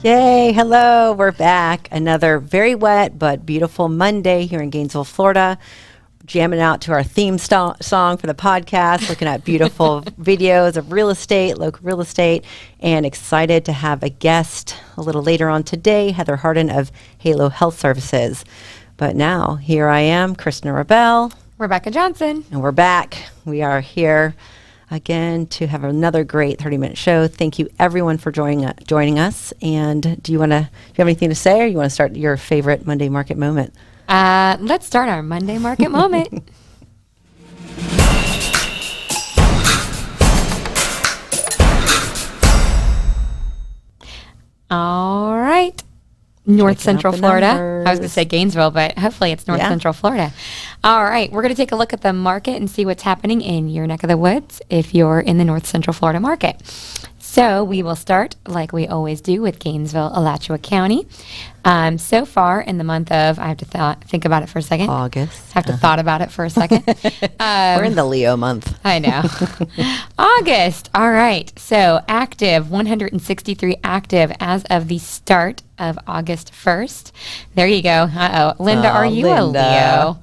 Yay, hello, we're back. Another very wet but beautiful Monday here in Gainesville, Florida. Jamming out to our theme song for the podcast, looking at beautiful videos of real estate, local real estate, and excited to have a guest a little later on today, Heather Hardin of Halo Health Services. But now, here I am, Kristen and Rebecca. Rebecca Johnson. And we're back. We are here again to have another great 30-minute show. Thank you, everyone, for joining us. And do you have anything to say, or you want to start your favorite Monday market moment? Let's start our Monday market moment. All right. North Central Florida. Numbers. I was going to say Gainesville, but hopefully it's North Central Florida. All right. We're going to take a look at the market and see what's happening in your neck of the woods if you're in the North Central Florida market. So we will start, like we always do, with Gainesville, Alachua County. So far in the month of, I have to think about it for a second. August. I have to thought about it for a second. We're in the Leo month. I know. August. All right. So active, 163 active as of the start of August 1st. There you go. Uh-oh. Linda, are you Linda.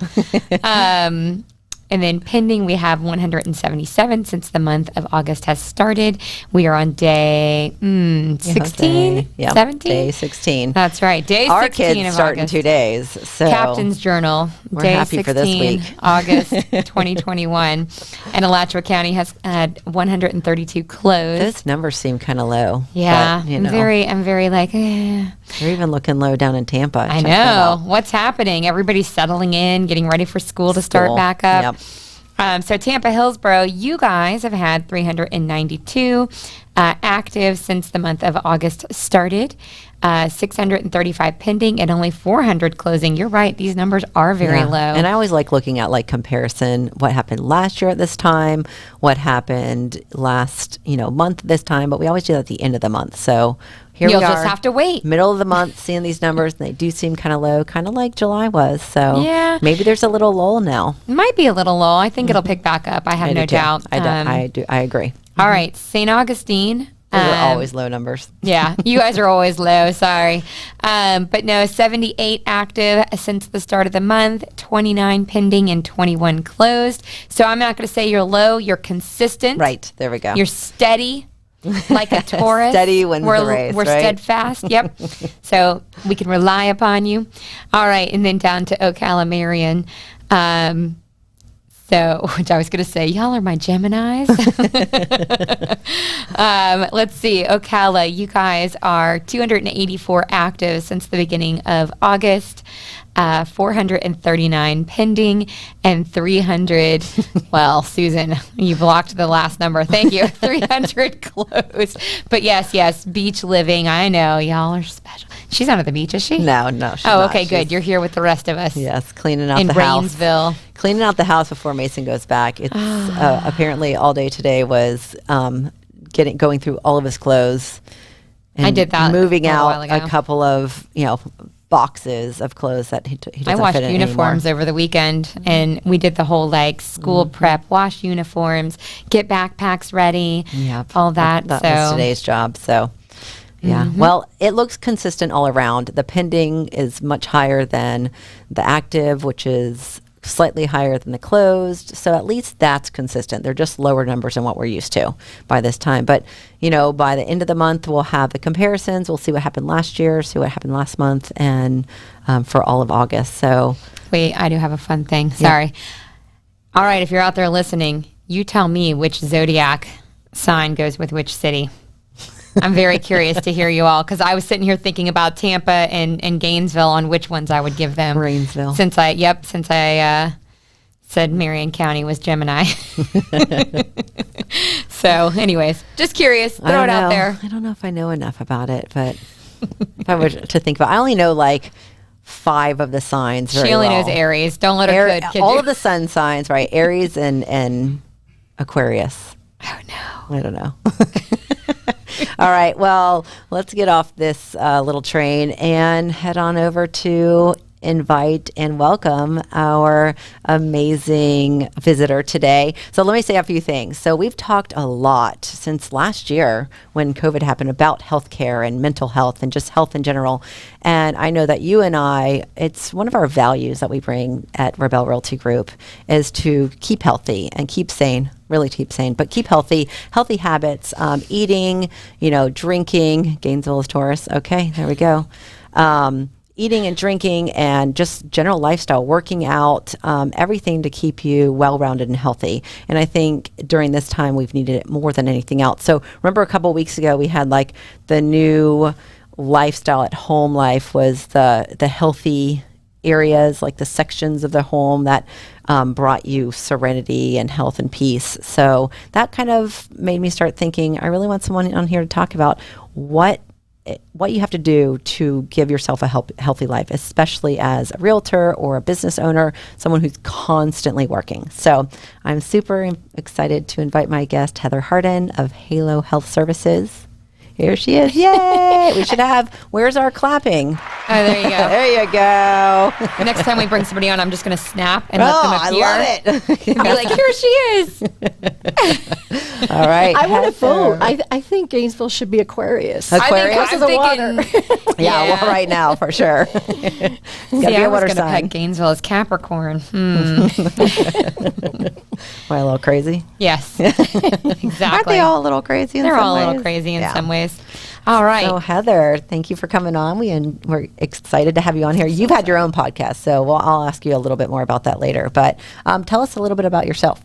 a Leo? And then pending, we have 177 since the month of August has started. We are on day 16, 17? Day 16. That's right. Day 16 Our kids of start August. in 2 days. So Captain's Journal, we're day happy 16, for this week. August 2021. And Alachua County has had 132 closed. Those numbers seem kind of low. Yeah, but, I'm very like, They're even looking low down in Tampa. I know. What's happening? Everybody's settling in, getting ready for school to start back up. Yep. So Tampa, Hillsborough, you guys have had 392 active since the month of August started, 635 pending, and only 400 closing. You're right. These numbers are very low. And I always like looking at comparison, what happened last year at this time, what happened last, month this time, but we always do that at the end of the month. So here You'll we are. just have to wait. Middle of the month, seeing these numbers, and they do seem kind of low, kind of like July was. So yeah, maybe there's a little lull now. It might be a little low. I think it'll pick back up. I have no doubt. I agree. All right. St. Augustine. Those are always low numbers. Yeah, you guys are always low. Sorry. But no, 78 active since the start of the month, 29 pending, and 21 closed. So I'm not going to say you're low. You're consistent. Right. There we go. You're steady. Like a Taurus. Steady wins the race, We're right? steadfast. Yep. So we can rely upon you. All right. And then down to Ocala, Marion. Which I was going to say, y'all are my Geminis. Let's see. Ocala, you guys are 284 active since the beginning of August, 439 pending, and 300. Well, Susan, you blocked the last number. Thank you. 300 closed. But yes, beach living. I know. Y'all are special. She's not at the beach, is she? No, she's not. Okay, good. You're here with the rest of us. Yes, cleaning out in the house. Rainsville. Cleaning out the house before Mason goes back. It's apparently all day today was going through all of his clothes. And I did that moving a while out ago. a couple of boxes of clothes that he doesn't I washed fit in uniforms anymore. over the weekend, and we did the whole school prep, wash uniforms, get backpacks ready, all that. That was today's job. So. Yeah. Well, it looks consistent all around. The pending is much higher than the active, which is slightly higher than the closed. So at least that's consistent. They're just lower numbers than what we're used to by this time. But, by the end of the month, we'll have the comparisons. We'll see what happened last year, see what happened last month, and for all of August. So wait, I do have a fun thing. Sorry. All right. If you're out there listening, you tell me which zodiac sign goes with which city. I'm very curious to hear you all, because I was sitting here thinking about Tampa and Gainesville on which ones I would give them. Rainsville. Since I said Marion County was Gemini. So anyways, just curious. Throw it out there. I don't know if I know enough about it, but if I were to think about it, I only know 5 of the signs very She only well. knows Aries. Don't let her kid all you. of the sun signs, right? Aries and Aquarius. Oh, no. I don't know. All right. Well, let's get off this little train and head on over to invite and welcome our amazing visitor today. So let me say a few things. So we've talked a lot since last year when COVID happened about healthcare and mental health and just health in general. And I know that you and I, it's one of our values that we bring at Rabell Realty Group is to keep healthy and keep sane. Really keep sane, but keep healthy habits, eating, drinking. Gainesville is Taurus. Okay, there we go. Eating and drinking and just general lifestyle, working out, everything to keep you well-rounded and healthy. And I think during this time, we've needed it more than anything else. So remember a couple of weeks ago, we had like the new lifestyle at home life was the healthy areas, like the sections of the home that brought you serenity and health and peace. So that kind of made me start thinking, I really want someone on here to talk about what you have to do to give yourself a healthy life, especially as a realtor or a business owner, someone who's constantly working. So I'm super excited to invite my guest, Heather Hardin of Halo Health Services. Here she is. Yay! We should have, where's our clapping? Oh, there you go. There you go. Next time we bring somebody on, I'm just going to snap and let them appear. I love it. I'll be like, here she is. All right. I want to vote. I think Gainesville should be Aquarius. Aquarius? Because of the water. Yeah, well, right now, for sure. See, I was going to peg Gainesville as Capricorn. Am I a little crazy? Yes, exactly. Aren't they all a little crazy in some ways? They're all a little crazy in some ways. All right. So Heather, thank you for coming on. We're excited to have you on here. You've had your own podcast, so I'll ask you a little bit more about that later. But tell us a little bit about yourself.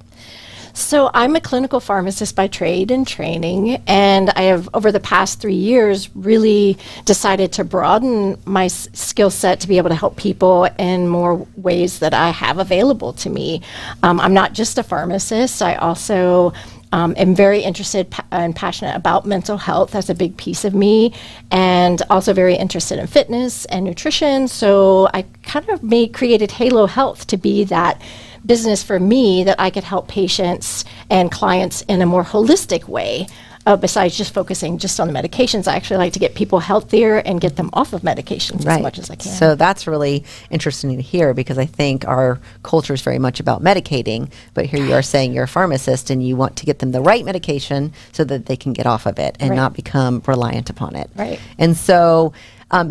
So I'm a clinical pharmacist by trade and training, and I have, over the past 3 years, really decided to broaden my skill set to be able to help people in more ways that I have available to me. I'm not just a pharmacist. I also am very interested and passionate about mental health. That's a big piece of me, and also very interested in fitness and nutrition. So I kind of created Halo Health to be that business for me that I could help patients and clients in a more holistic way. Besides just focusing just on the medications, I actually like to get people healthier and get them off of medications as much as I can. So that's really interesting to hear, because I think our culture is very much about medicating, but here you are saying you're a pharmacist and you want to get them the right medication so that they can get off of it and not become reliant upon it. Right. And so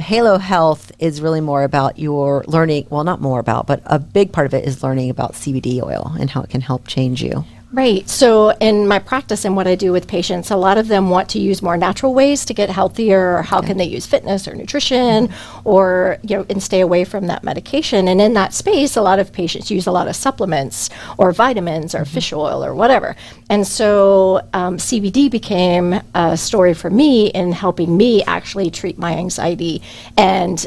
Halo Health is really more about your learning, well, not more about, but a big part of it is learning about CBD oil and how it can help change you. Right. So in my practice and what I do with patients, a lot of them want to use more natural ways to get healthier. Or how can they use fitness or nutrition or, and stay away from that medication? And in that space, a lot of patients use a lot of supplements or vitamins or fish oil or whatever. And so CBD became a story for me in helping me actually treat my anxiety and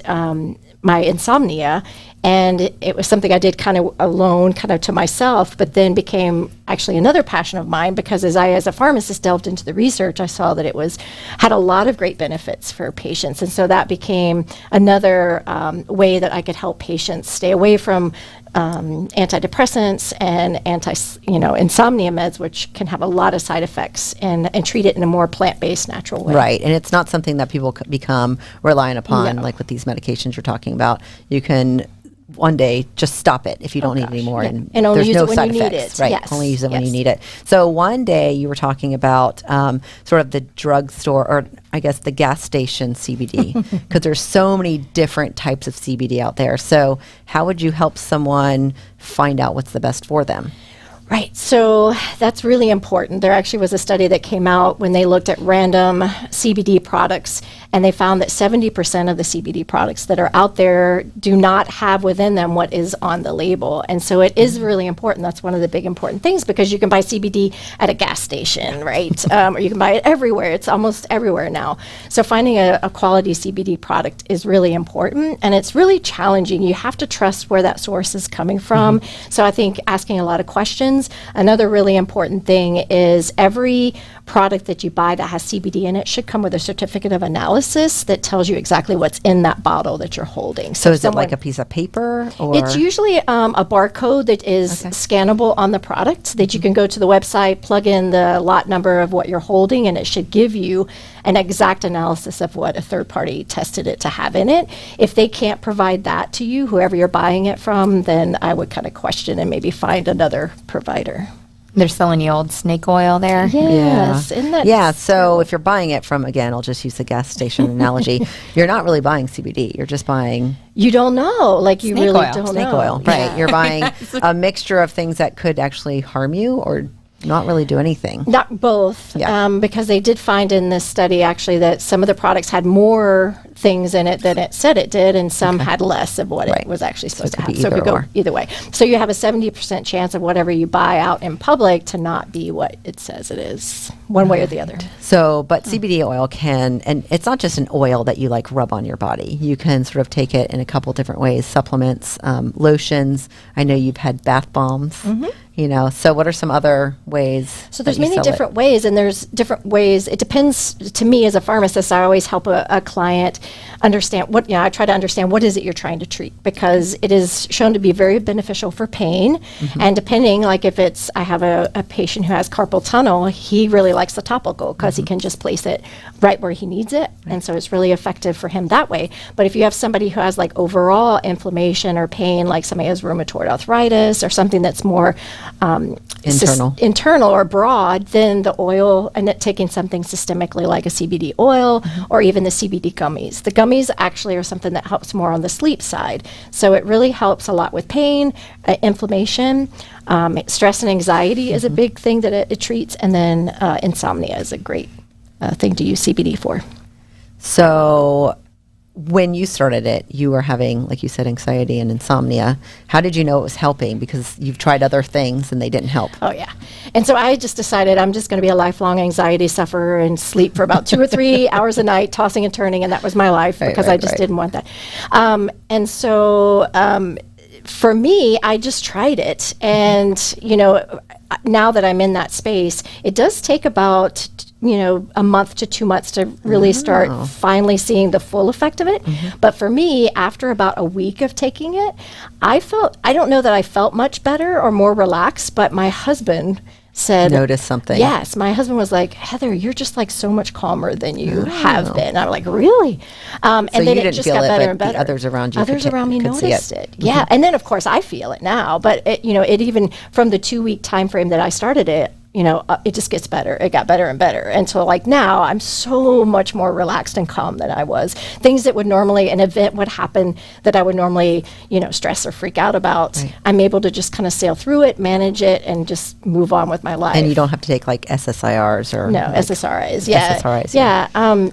my insomnia. And it was something I did kind of alone, kind of to myself, but then became actually another passion of mine, because as a pharmacist delved into the research, I saw that it had a lot of great benefits for patients. And so that became another way that I could help patients stay away from antidepressants and insomnia meds, which can have a lot of side effects, and treat it in a more plant-based, natural way. Right, and it's not something that people become reliant upon, like with these medications you're talking about. You can one day just stop it if you don't need it anymore, and only there's use no it when side you need effects. it. Right, Yes. only use it when you need it. So one day you were talking about sort of the drugstore, or I guess the gas station CBD, because there's so many different types of CBD out there. So how would you help someone find out what's the best for them? Right. So that's really important. There actually was a study that came out when they looked at random CBD products, and they found that 70% of the CBD products that are out there do not have within them what is on the label. And so it is really important. That's one of the big important things, because you can buy CBD at a gas station, right? Or you can buy it everywhere. It's almost everywhere now. So finding a quality CBD product is really important, and it's really challenging. You have to trust where that source is coming from. So I think asking a lot of questions medications. Another really important thing is every product that you buy that has CBD in it should come with a certificate of analysis that tells you exactly what's in that bottle that you're holding. So is it like a piece of paper? Or? It's usually a barcode that is scannable on the product that you can go to the website, plug in the lot number of what you're holding, and it should give you an exact analysis of what a third party tested it to have in it. If they can't provide that to you, whoever you're buying it from, then I would kind of question and maybe find another provider. They're selling you old snake oil there. Yes. Yeah. So if you're buying it from, again, I'll just use the gas station analogy, you're not really buying CBD. You're just buying. You don't know. Like you snake really oil. don't snake know. oil. Yeah. Right. You're buying a mixture of things that could actually harm you or not really do anything. Not both, because they did find in this study actually that some of the products had more things in it than it said it did, and some had less of what it was actually supposed to have. So it could go either way. So you have a 70% chance of whatever you buy out in public to not be what it says it is, one way or the other. So, but CBD oil can, and it's not just an oil that you like rub on your body. You can sort of take it in a couple different ways, supplements, lotions. I know you've had bath bombs. You know, so what are some other ways? So there's many different ways, and there's different ways. It depends. To me, as a pharmacist, I always help a client understand what, I try to understand what is it you're trying to treat, because it is shown to be very beneficial for pain. And depending, like if it's, I have a patient who has carpal tunnel, he really likes the topical because he can just place it right where he needs it. And so it's really effective for him that way. But if you have somebody who has like overall inflammation or pain, like somebody has rheumatoid arthritis or something that's more internal or broad, then the oil, and taking something systemically like a CBD oil or even the CBD gummies. The gummies actually are something that helps more on the sleep side. So it really helps a lot with pain, inflammation, stress and anxiety is a big thing that it treats, and then insomnia is a great thing to use CBD for. So when you started it, you were having, like you said, anxiety and insomnia. How did you know it was helping? Because you've tried other things and they didn't help. Oh, yeah. And so I just decided I'm just going to be a lifelong anxiety sufferer and sleep for about 2 or 3 hours a night, tossing and turning, and that was my life because I just didn't want that. And so for me, I just tried it. And, now that I'm in that space, it does take about a month to 2 months to really start finally seeing the full effect of it. But for me, after about a week of taking it, I don't know that I felt much better or more relaxed, but my husband said, noticed something. Yes, my husband was like, Heather, you're just like so much calmer than you have been. I'm like, really? And so then you it didn't just feel got it, better but and better. the others around you could noticed it. Yeah, and then of course I feel it now. But it even from the 2-week time frame that I started it, it just gets better. It got better and better. And so like now I'm so much more relaxed and calm than I was. Things that would normally, an event would happen that I would normally, stress or freak out about. Right. I'm able to just kind of sail through it, manage it, and just move on with my life. And you don't have to take like SSRIs or? No, like SSRIs. Yeah. SSRIs. Yeah.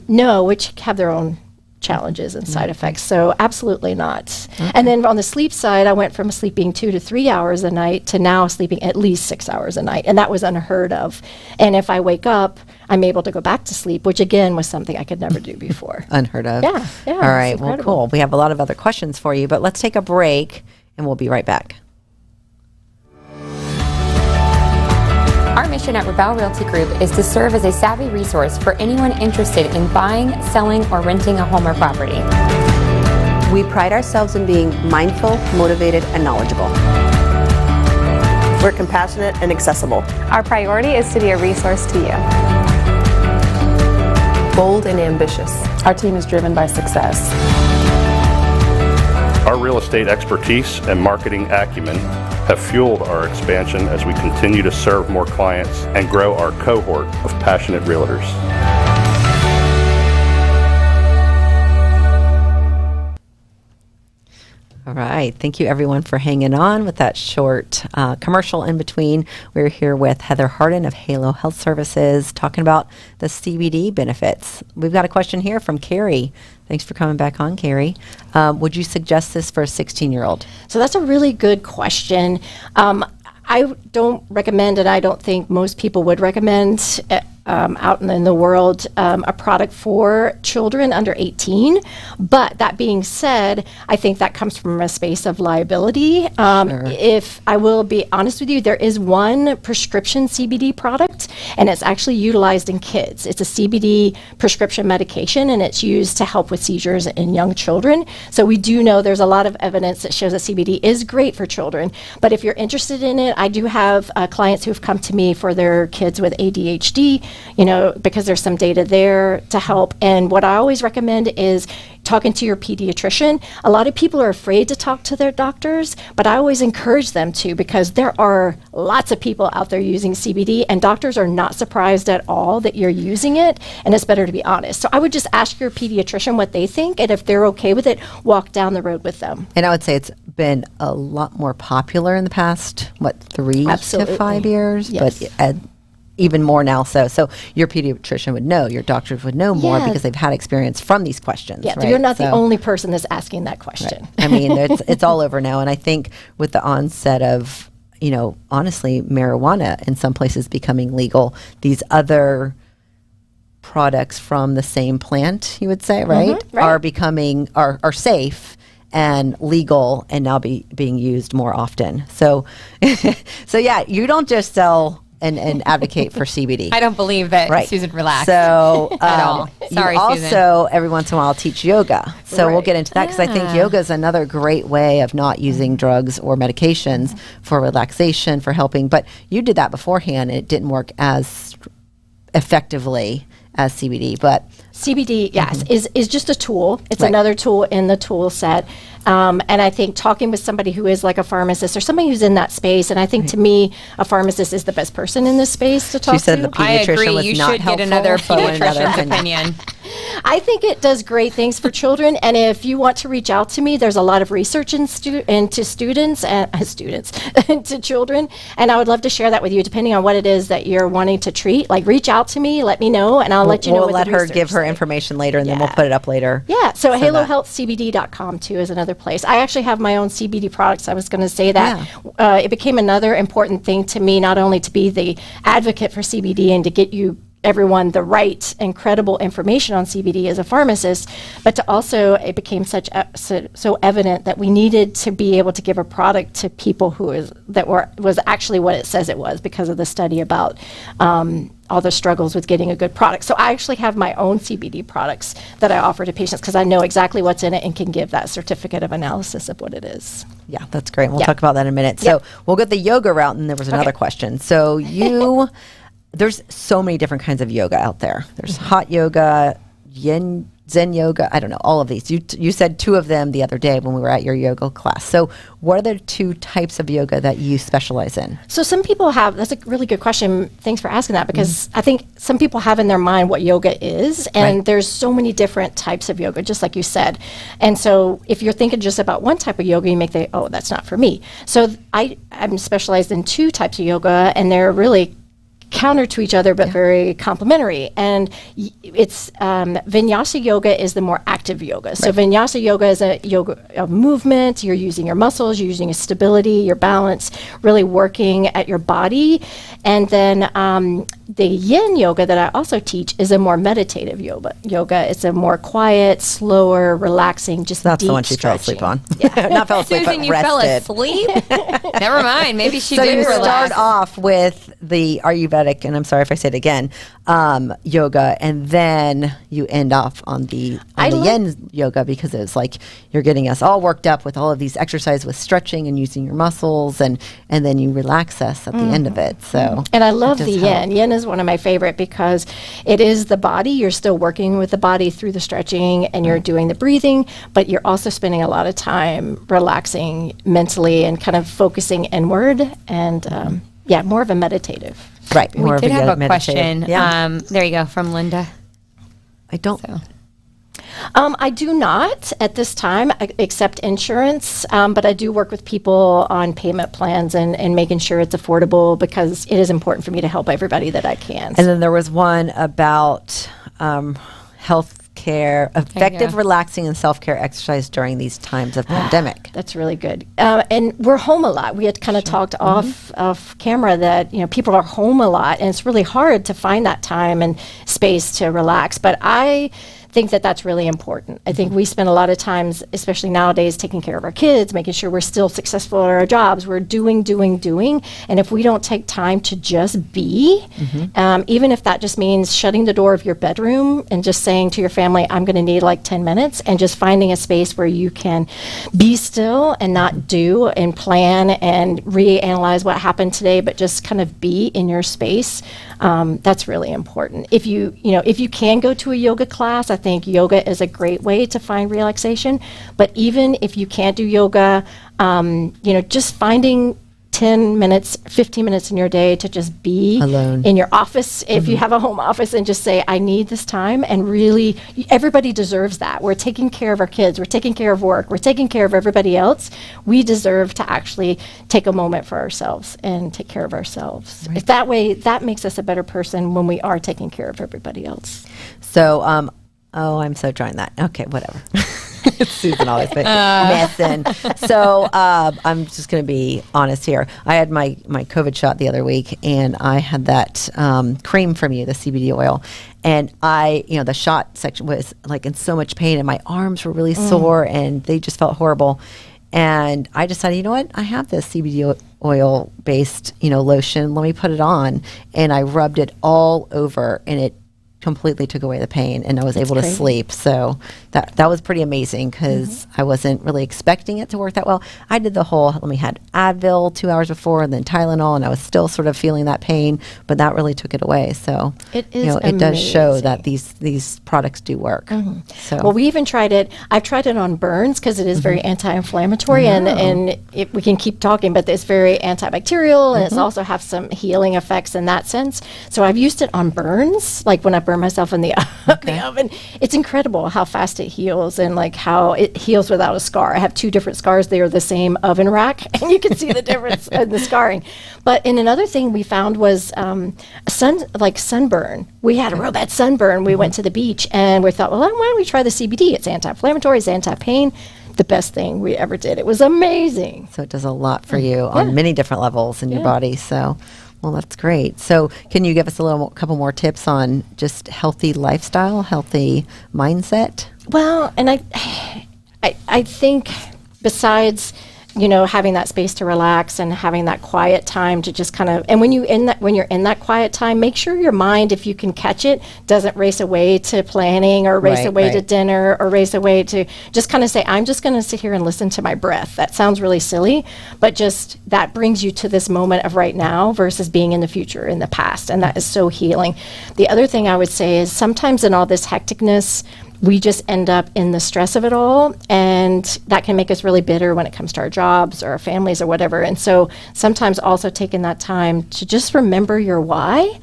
No, which have their own challenges and side effects. So absolutely not. And then on the sleep side, I went from sleeping 2 to 3 hours a night to now sleeping at least 6 hours a night. And that was unheard of. And if I wake up, I'm able to go back to sleep, which again was something I could never do before. Unheard of. Yeah. All right. Well, cool. We have a lot of other questions for you, but let's take a break and we'll be right back. Our mission at Rabell Realty Group is to serve as a savvy resource for anyone interested in buying, selling, or renting a home or property. We pride ourselves in being mindful, motivated, and knowledgeable. We're compassionate and accessible. Our priority is to be a resource to you. Bold and ambitious. Our team is driven by success. Our real estate expertise and marketing acumen have fueled our expansion as we continue to serve more clients and grow our cohort of passionate realtors. All right. Thank you, everyone, for hanging on with that short commercial in between. We're here with Heather Hardin of Halo Health Services talking about the CBD benefits. We've got a question here from Carrie. Thanks for coming back on, Carrie. Would you suggest this for a 16-year-old? So that's a really good question. I don't recommend, and I don't think most people would recommend out in the world a product for children under 18. But that being said, I think that comes from a space of liability. If I will be honest with you, there is one prescription CBD product, and it's actually utilized in kids. It's a CBD prescription medication, and it's used to help with seizures in young children. So we do know there's a lot of evidence that shows that CBD is great for children. But if you're interested in it, I do have clients who've come to me for their kids with ADHD, because there's some data there to help. And what I always recommend is talking to your pediatrician. A lot of people are afraid to talk to their doctors, but I always encourage them to, because there are lots of people out there using CBD, and doctors are not surprised at all that you're using it, and it's better to be honest. So I would just ask your pediatrician what they think, and if they're okay with it, walk down the road with them. And I would say it's been a lot more popular in the past, 3 to 5 years? Yes. But even more now. So your pediatrician would know, your doctors would know more because they've had experience from these questions. Yeah, right? you're not the only person that's asking that question. Right. I mean, it's all over now. And I think with the onset of, honestly, marijuana in some places becoming legal, these other products from the same plant, you would say, right, right. are safe and legal and now being used more often. So yeah, you don't just sell and advocate for CBD. I don't believe that Susan relaxed so, at all. Sorry, you also, Susan. every once in a while, teach yoga. So we'll get into that because I think yoga is another great way of not using drugs or medications for relaxation, for helping. But you did that beforehand, and it didn't work as effectively as CBD. But CBD, yes, is just a tool. It's another tool in the tool set. And I think talking with somebody who is like a pharmacist or somebody who's in that space, and I think to me, a pharmacist is the best person in this space to talk to. She said the pediatrician I agree. was You not should helpful. get another So pediatrician's opinion. I think it does great things for children, and if you want to reach out to me, there's a lot of research into students and to children, and I would love to share that with you, depending on what it is that you're wanting to treat. Like, reach out to me, let me know, and I'll let you know. We'll what let the her research give her says. information later, and then we'll put it up later. Yeah, so halohealthcbd.com too is another place. I actually have my own CBD products. I was going to say that. It became another important thing to me, not only to be the advocate for CBD and to get everyone the right and credible information on CBD as a pharmacist, but to also, it became so evident that we needed to be able to give a product to people was actually what it says it was, because of the study about all the struggles with getting a good product. So I actually have my own CBD products that I offer to patients because I know exactly what's in it and can give that certificate of analysis of what it is. Yeah, that's great. We'll talk about that in a minute. So we'll get the yoga route, and there was another question. So there's so many different kinds of yoga out there. There's hot yoga, Zen yoga, I don't know, all of these. You said 2 of them the other day when we were at your yoga class. So what are the 2 types of yoga that you specialize in? So some people that's a really good question. Thanks for asking that, because I think some people have in their mind what yoga is, and there's so many different types of yoga, just like you said. And so if you're thinking just about one type of yoga, you may think, oh, that's not for me. So I'm specialized in 2 types of yoga, and they're really counter to each other, but very complementary. And it's Vinyasa yoga is the more active yoga. So Vinyasa yoga is a yoga of movement. You're using your muscles, you're using your stability, your balance, really working at your body. And then the Yin yoga that I also teach is a more meditative yoga. It's a more quiet, slower, relaxing, just That's deep the one she fell stretching. asleep on. Not fell asleep, Susan, but you fell rested. asleep? Never mind. Maybe she So did you relax. start off with the Ayurvedic, and I'm sorry if I say it again, yoga, and then you end off on the Yin yoga, because it's like you're getting us all worked up with all of these exercises with stretching and using your muscles, and then you relax us at the end of it. So and I love the does Yin. help. Yin is one of my favorite because it is the body. You're still working with the body through the stretching, and you're doing the breathing, but you're also spending a lot of time relaxing mentally and kind of focusing inward, and more of a meditative. Right. We more did of have a meditative. question. Yeah. There you go, from Linda. I don't. So. I do not at this time accept insurance, but I do work with people on payment plans and making sure it's affordable, because it is important for me to help everybody that I can. And then there was one about health effective relaxing and self-care exercise during these times of pandemic. That's really good. And we're home a lot. We had kind of talked off camera that, people are home a lot, and it's really hard to find that time and space to relax. But I think that that's really important. I think we spend a lot of times, especially nowadays, taking care of our kids, making sure we're still successful at our jobs. We're doing. And if we don't take time to just be, even if that just means shutting the door of your bedroom and just saying to your family, I'm going to need like 10 minutes, and just finding a space where you can be still and not do and plan and reanalyze what happened today, but just kind of be in your space. That's really important. If you can go to a yoga class, I think yoga is a great way to find relaxation. But even if you can't do yoga, just finding 10 minutes, 15 minutes in your day to just be alone in your office, if you have a home office, and just say, I need this time. And really, everybody deserves that. We're taking care of our kids. We're taking care of work. We're taking care of everybody else. We deserve to actually take a moment for ourselves and take care of ourselves. Right. If that way, that makes us a better person when we are taking care of everybody else. So, I'm so drawing that. Okay, whatever. Susan always messing. So I'm just going to be honest here. I had my COVID shot the other week, and I had that cream from you, the CBD oil. And the shot section was like in so much pain, and my arms were really sore, and they just felt horrible. And I decided, you know what? I have this CBD oil based, lotion. Let me put it on. And I rubbed it all over, and it completely took away the pain, and I was able to sleep. So that was pretty amazing, because I wasn't really expecting it to work that well. I did the whole, had Advil 2 hours before, and then Tylenol, and I was still sort of feeling that pain, but that really took it away. So it is it does show that these products do work. So well, we even tried it. I've tried it on burns, because it is very anti-inflammatory, and we can keep talking, but it's very antibacterial, and it's also have some healing effects in that sense. So I've used it on burns, like when I burn myself in the oven. It's incredible how fast it heals, and like how it heals without a scar. I have 2 different scars. They are the same oven rack, and you can see the difference in the scarring. But in another thing we found was sunburn. We had a real bad sunburn. We went to the beach, and we thought, well, why don't we try the CBD? It's anti-inflammatory, it's anti-pain. The best thing we ever did. It was amazing. So it does a lot for you on many different levels in your body. So well, that's great. So can you give us couple more tips on just healthy lifestyle, healthy mindset? Well, and I think besides, having that space to relax and having that quiet time to just kind of, and when you're in that quiet time, make sure your mind, if you can catch it, doesn't race away to planning or race away to dinner or race away to just kind of say, I'm just going to sit here and listen to my breath. That sounds really silly, but just that brings you to this moment of right now versus being in the future, in the past. And that is so healing. The other thing I would say is sometimes in all this hecticness, we just end up in the stress of it all, and that can make us really bitter when it comes to our jobs or our families or whatever. And so sometimes also taking that time to just remember your why.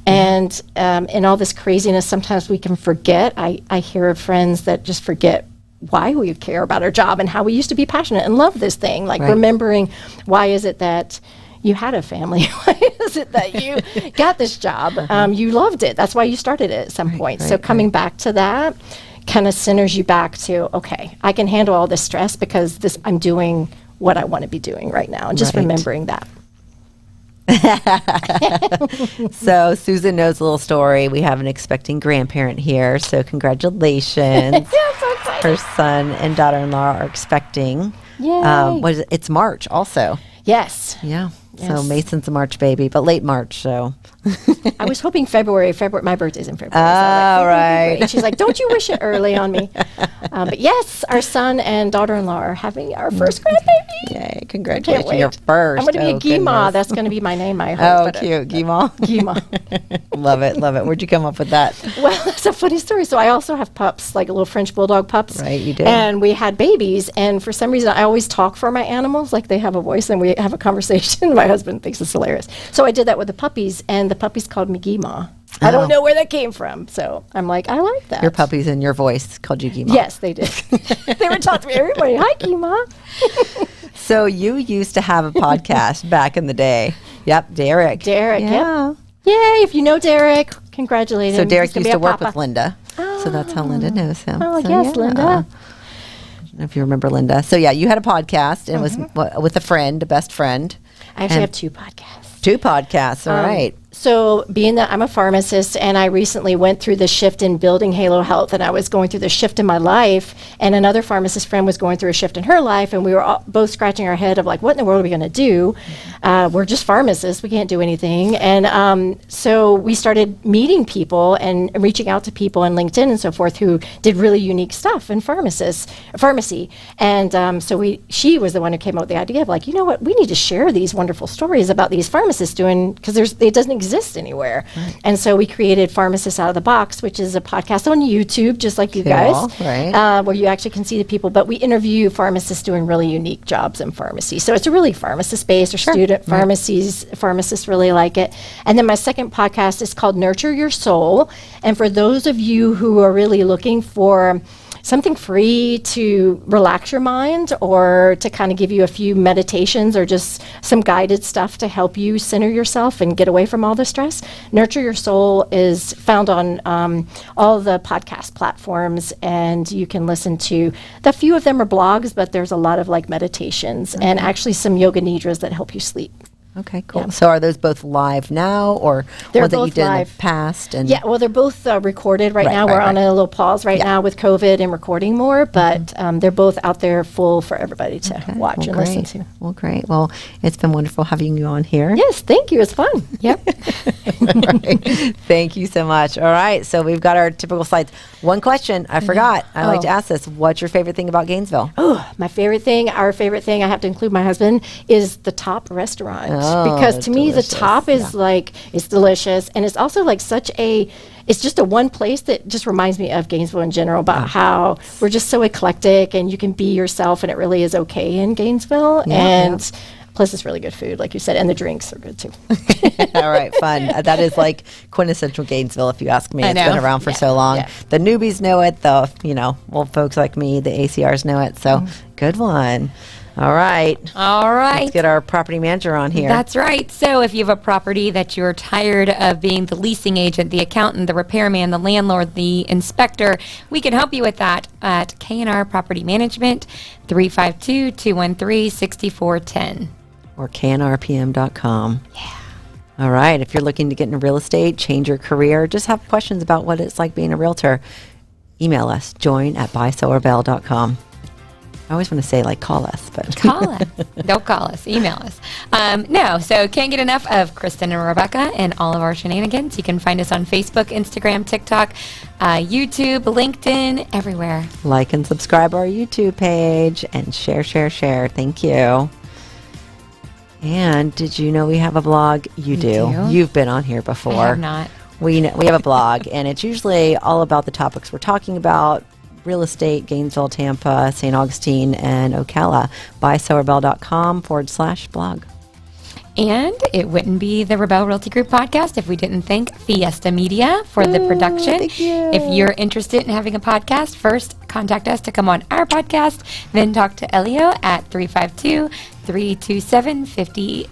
And in all this craziness, sometimes we can forget. I hear of friends that just forget why we care about our job and how we used to be passionate and love this thing. Like remembering, why is it that you had a family? Why is it that you got this job? You loved it. That's why you started it at some point. So coming back to that kind of centers you back to, okay, I can handle all this stress because I'm doing what I want to be doing right now, and just remembering that. So Susan knows a little story. We have an expecting grandparent here, so congratulations. So excited. Her son and daughter-in-law are expecting. Yay. It's March also. Yes. Yeah. Yes. So Mason's a March baby, but late March, so. I was hoping February. My birthday's in February. Oh, right. And she's like, don't you wish it early on me? But yes, our son and daughter-in-law are having our first grandbaby. Yay, congratulations, your first. I'm going to be a Gima. That's going to be my name, I hope. Oh, cute, Gima. Gima. Love it. Where'd you come up with that? Well, that's a funny story. So I also have pups, like little French bulldog pups. Right, you do. And we had babies, and for some reason, I always talk for my animals, like they have a voice, and we have a conversation. My husband thinks it's hilarious. So I did that with the puppies, and the puppies called me Gima. I don't know where that came from. So I'm like, I like that. Your puppies and your voice called you Gima. Yes, they did. They were taught to me. Everybody, hi, Gima. So you used to have a podcast back in the day. Yep, Derek. Yep. Yay, if you know Derek, congratulations. So Derek used to work with Linda. Oh, So that's how Linda knows him. Oh, So, yes, Linda. I don't know if you remember Linda. So yeah, you had a podcast and it was with a friend, a best friend. I actually have 2 podcasts. 2 podcasts. All right. So being that I'm a pharmacist and I recently went through the shift in building Halo Health, and I was going through the shift in my life, and another pharmacist friend was going through a shift in her life, and we were both scratching our head of like, what in the world are we going to do? We're just pharmacists. We can't do anything. And so we started meeting people and reaching out to people on LinkedIn and so forth who did really unique stuff in pharmacy. And so she was the one who came up with the idea of like, you know what, we need to share these wonderful stories about these pharmacists doing, because it doesn't exist anywhere. Right. And so we created Pharmacists Out of the Box, which is a podcast on YouTube, just like you guys, right. where you actually can see the people, but we interview pharmacists doing really unique jobs in pharmacy. So it's a really pharmacist-based or student pharmacies. Pharmacists really like it. And then my second podcast is called Nurture Your Soul. And for those of you who are really looking for something free to relax your mind, or to kind of give you a few meditations or just some guided stuff to help you center yourself and get away from all the stress, Nurture Your Soul is found on all the podcast platforms, and you can listen to, the few of them are blogs, but there's a lot of like meditations and actually some yoga nidras that help you sleep. Okay, cool. Yeah. So are those both live now, or They're ones that you both did in the live. past? And Yeah, well, they're both recorded right now. We're on a little pause right now with COVID and recording more, but they're both out there full for everybody to watch and listen to. Well, great. Well, it's been wonderful having you on here. Yes, thank you. It's fun. Yep. Right. Thank you so much. All right, so we've got our typical slides. One question I forgot. I like to ask this. What's your favorite thing about Gainesville? Oh, my favorite thing, our favorite thing, I have to include my husband, is the Top restaurant. Because to me, the Top is like, it's delicious. And it's also like it's just a one place that just reminds me of Gainesville in general, about how we're just so eclectic and you can be yourself and it really is okay in Gainesville. Plus, it's really good food, like you said, and the drinks are good too. All right, fun. That is like quintessential Gainesville, if you ask me. It's been around for so long. Yeah. The newbies know it, old folks like me, the ACRs know it. So good one. All right. Let's get our property manager on here. That's right. So if you have a property that you're tired of being the leasing agent, the accountant, the repairman, the landlord, the inspector, we can help you with that at K&R Property Management, 352-213-6410. Or knrpm.com. Yeah. All right. If you're looking to get into real estate, change your career, just have questions about what it's like being a realtor, email us, join@buysellorbell.com. I always want to say, like, call us, but call us. Don't call us. Email us. So can't get enough of Kristen and Rebecca and all of our shenanigans. You can find us on Facebook, Instagram, TikTok, YouTube, LinkedIn, everywhere. Like and subscribe our YouTube page and share. Thank you. And did you know we have a blog? You do. You've been on here before. I have not. We have a blog, and it's usually all about the topics we're talking about. Real estate, Gainesville, Tampa, St. Augustine, and Ocala. buysellorbell.com/blog. And it wouldn't be the Rabell Realty Group podcast if we didn't thank Fiesta Media for the production. Thank you. If you're interested in having a podcast, first contact us to come on our podcast, then talk to Elio at 352-327-5089.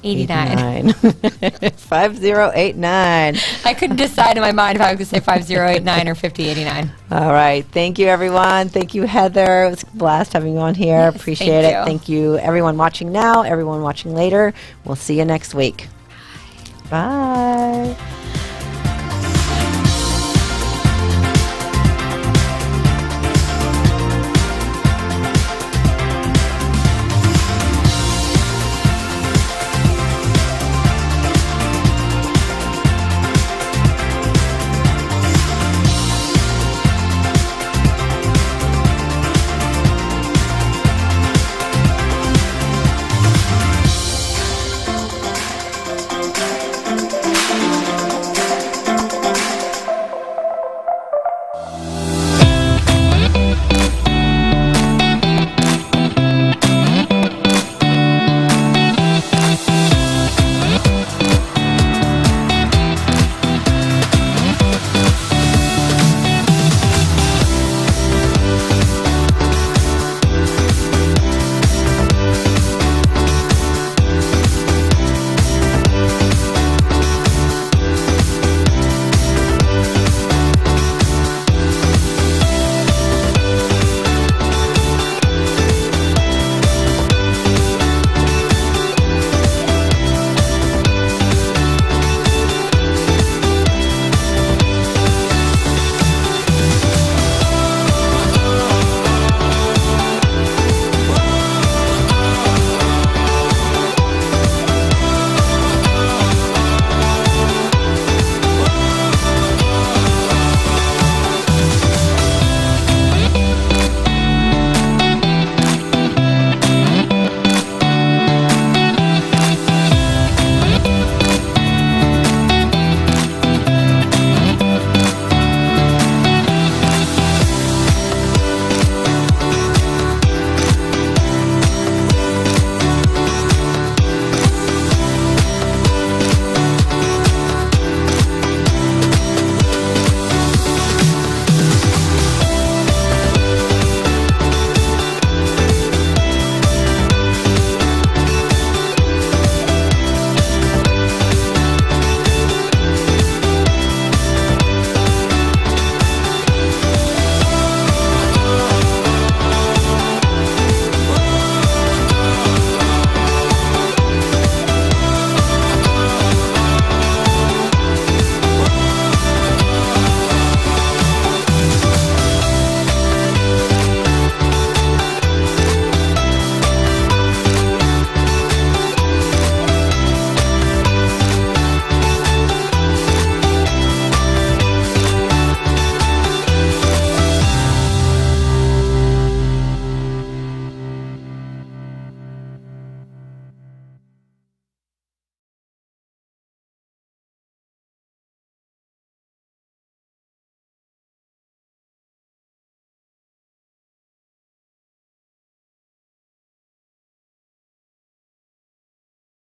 5089. I couldn't decide in my mind if I was going to say 5089 or 5089. All right. Thank you, everyone. Thank you, Heather. It was a blast having you on here. Yes, appreciate it. Thank you, everyone watching now, everyone watching later. We'll see you next week. Bye.